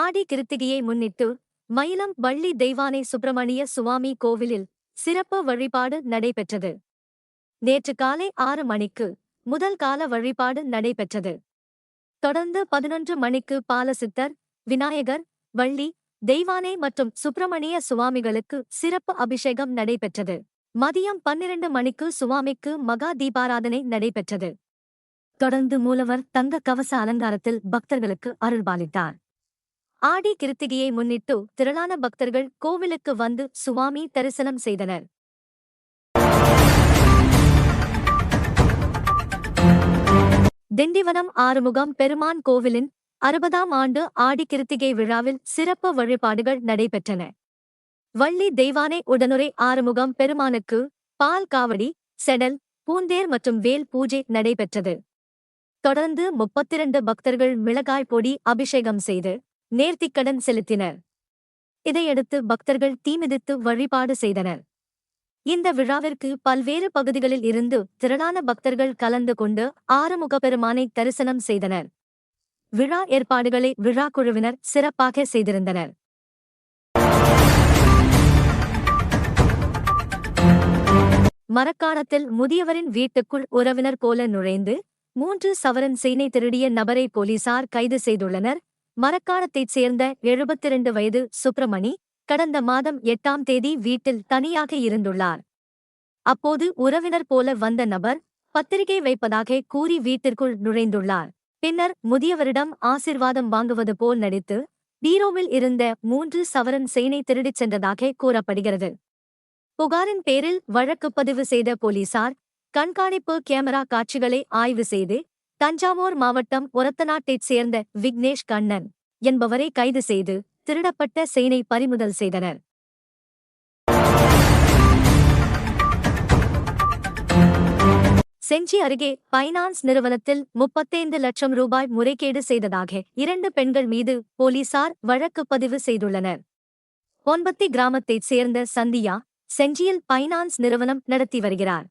ஆடி கிருத்திகையை முன்னிட்டு மயிலம் வள்ளி தெய்வானை சுப்பிரமணிய சுவாமி கோவிலில் சிறப்பு வழிபாடு நடைபெற்றது. நேற்று காலை 6 மணிக்கு முதல் கால வழிபாடு நடைபெற்றது. தொடர்ந்து 11 மணிக்கு பாலசித்தர், விநாயகர், வள்ளி தெய்வானை மற்றும் சுப்பிரமணிய சுவாமிகளுக்கு சிறப்பு அபிஷேகம் நடைபெற்றது. மதியம் 12 மணிக்கு சுவாமிக்கு மகா தீபாராதனை நடைபெற்றது. தொடர்ந்து மூலவர் தங்க கவச அலங்காரத்தில் பக்தர்களுக்கு அருள்பாலித்தார். ஆடி கிருத்திகையை முன்னிட்டு திரளான பக்தர்கள் கோவிலுக்கு வந்து சுவாமி தரிசனம் செய்தனர். திண்டிவனம் ஆறுமுகம் பெருமான் கோவிலின் 60ஆம் ஆண்டு ஆடி கிருத்திகை விழாவில் சிறப்பு வழிபாடுகள் நடைபெற்றன. வள்ளி தெய்வானை உடனுரை ஆறுமுகம் பெருமானுக்கு பால் காவடி, செடல், பூந்தேர் மற்றும் வேல் பூஜை நடைபெற்றது. தொடர்ந்து 32 பக்தர்கள் மிளகாய் பொடி அபிஷேகம் செய்து நேர்த்திக்கடன் செலுத்தினர். இதையடுத்து பக்தர்கள் தீமிதித்து வழிபாடு செய்தனர். இந்த விழாவிற்கு பல்வேறு பகுதிகளில் இருந்து திரளான பக்தர்கள் கலந்து கொண்டு ஆறுமுக பெருமானை தரிசனம் செய்தனர். விழா ஏற்பாடுகளை விழா குழுவினர் சிறப்பாக செய்திருந்தனர். மரக்காணத்தில் முதியவரின் வீட்டுக்குள் உறவினர் போல நுழைந்து 3 சவரன் செயினை திருடிய நபரை போலீசார் கைது செய்துள்ளனர். மரக்காணத்தைச் சேர்ந்த 72 வயது சுப்பிரமணி கடந்த மாதம் 8ஆம் தேதி வீட்டில் தனியாக இருந்துள்ளார். அப்போது உறவினர் போல வந்த நபர் பத்திரிகை வைப்பதாக கூறி வீட்டிற்குள் நுழைந்துள்ளார். பின்னர் முதியவரிடம் ஆசீர்வாதம் வாங்குவது போல் நடித்து பீரோவில் இருந்த 3 சவரன் செயினை திருடிச் சென்றதாக கூறப்படுகிறது. புகாரின் பேரில் வழக்கு பதிவு செய்த போலீசார் கண்காணிப்பு கேமரா காட்சிகளை ஆய்வு செய்து தஞ்சாவூர் மாவட்டம் ஒரத்தநாட்டைச் சேர்ந்த விக்னேஷ் கண்ணன் என்பவரை கைது செய்து திருடப்பட்ட செயினை பறிமுதல் செய்தனர். செஞ்சி அருகே பைனான்ஸ் நிறுவனத்தில் 35 லட்சம் ரூபாய் முறைகேடு செய்ததாக 2 பெண்கள் மீது போலீசார் வழக்கு பதிவு செய்துள்ளனர். பொன்பத்தி கிராமத்தைச் சேர்ந்த சந்தியா செஞ்சியில் பைனான்ஸ் நிறுவனம் நடத்தி வருகிறார்.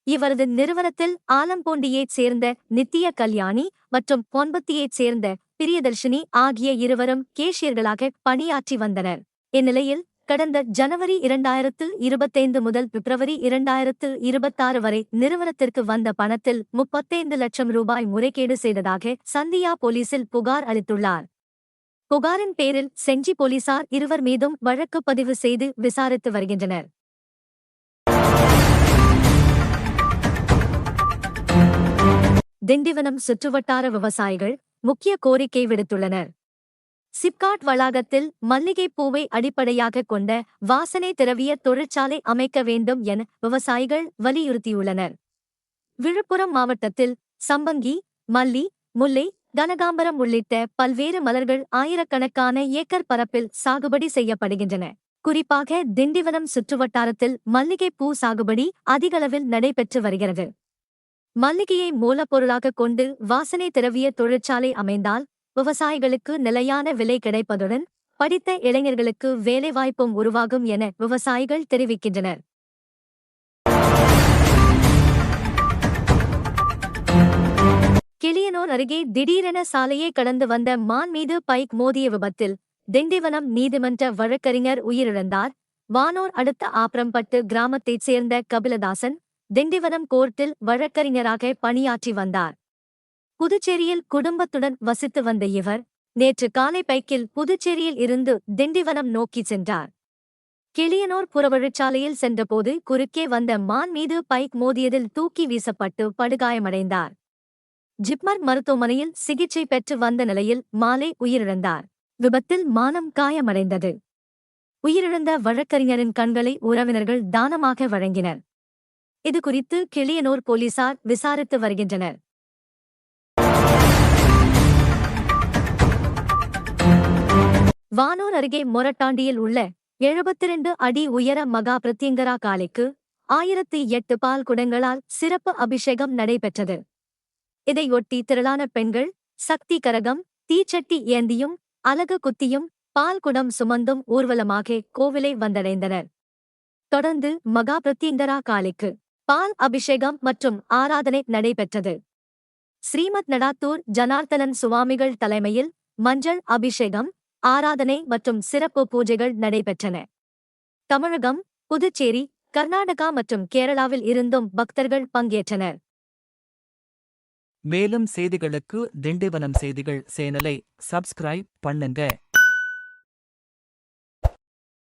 இவரது நிறுவனத்தில் ஆலம்பூண்டியைச் சேர்ந்த நித்திய கல்யாணி மற்றும் பொன்பத்தியைச் சேர்ந்த பிரியதர்ஷினி ஆகிய இருவரும் கேஷியர்களாக பணியாற்றி வந்தனர். இந்நிலையில் கடந்த ஜனவரி 2025 முதல் பிப்ரவரி 2026 வரை நிறுவனத்திற்கு வந்த பணத்தில் 35 லட்சம் ரூபாய் முறைகேடு செய்ததாக சந்தியா போலீசில் புகார் அளித்துள்ளார். புகாரின் பேரில் செஞ்சி போலீசார் இருவர் மீதும் வழக்கு பதிவு செய்து விசாரித்து வருகின்றனர். திண்டிவனம் சுற்றுவட்டார விவசாயிகள் முக்கிய கோரிக்கை விடுத்துள்ளனர். சிப்காட் வளாகத்தில் மல்லிகைப் பூவை அடிப்படையாக கொண்ட வாசனை திரவிய தொழிற்சாலை அமைக்க வேண்டும் என விவசாயிகள் வலியுறுத்தியுள்ளனர். விழுப்புரம் மாவட்டத்தில் சம்பங்கி, மல்லி, முல்லை, கனகாம்பரம் உள்ளிட்ட பல்வேறு மலர்கள் ஆயிரக்கணக்கான ஏக்கர் பரப்பில் சாகுபடி செய்யப்படுகின்றன. குறிப்பாக திண்டிவனம் சுற்றுவட்டாரத்தில் மல்லிகைப்பூ சாகுபடி அதிகளவில் நடைபெற்று வருகிறது. மல்லிகையை மூலப்பொருளாக கொண்டு வாசனை திரவிய தொழிற்சாலை அமைந்தால் விவசாயிகளுக்கு நிலையான விலை கிடைப்பதுடன் படித்த இளைஞர்களுக்கு வேலைவாய்ப்பும் உருவாகும் என விவசாயிகள் தெரிவிக்கின்றனர். கிளியனூர் அருகே திடீரென சாலையை கடந்து வந்த மான் மீது பைக் மோதிய விபத்தில் திண்டிவனம் நீதிமன்ற வழக்கறிஞர் உயிரிழந்தார். வானூர் அடுத்த ஆப்ரம்பட்டு கிராமத்தைச் சேர்ந்த கபிலதாசன் திண்டிவனம் கோர்ட்டில் வழக்கறிஞராக பணியாற்றி வந்தார். புதுச்சேரியில் குடும்பத்துடன் வசித்து வந்த இவர் நேற்று காலை பைக்கில் புதுச்சேரியில் இருந்து திண்டிவனம் நோக்கி சென்றார். கிளியனூர் புறவழிச்சாலையில் சென்றபோது குறுக்கே வந்த மான் மீது பைக் மோதியதில் தூக்கி வீசப்பட்டு படுகாயமடைந்தார். ஜிப்மர் மருத்துவமனையில் சிகிச்சை பெற்று வந்த நிலையில் மாலை உயிரிழந்தார். விபத்தில் மானம் காயமடைந்தது. உயிரிழந்த வழக்கறிஞரின் கண்களை உறவினர்கள் தானமாக வழங்கினர். இதுகுறித்து கிளியனூர் போலீசார் விசாரித்து வருகின்றனர். வானூர் அருகே மொரட்டாண்டியில் உள்ள 72 அடி உயர மகா பிரத்யங்கரா காளிக்கு 1008 பால் குடங்களால் சிறப்பு அபிஷேகம் நடைபெற்றது. இதையொட்டி திரளான பெண்கள் சக்தி கரகம், தீச்சட்டி ஏந்தியும் அலகு குத்தியும் பால் குடம் சுமந்தும் ஊர்வலமாக கோவிலை வந்தடைந்தனர். தொடர்ந்து மகா பிரத்யங்கரா காளிக்கு பால் அபிஷேகம் மற்றும் ஆராதனை நடைபெற்றது. ஸ்ரீமத் நடாத்தூர் ஜனார்த்தனன் சுவாமிகள் தலைமையில் மஞ்சள் அபிஷேகம், ஆராதனை மற்றும் சிறப்பு பூஜைகள் நடைபெற்றன. தமிழகம், புதுச்சேரி, கர்நாடகா மற்றும் கேரளாவில் இருந்தும் பக்தர்கள் பங்கேற்றனர். மேலும் செய்திகளுக்கு திண்டிவனம் செய்திகள் சேனலை சப்ஸ்கிரைப் பண்ணுங்க.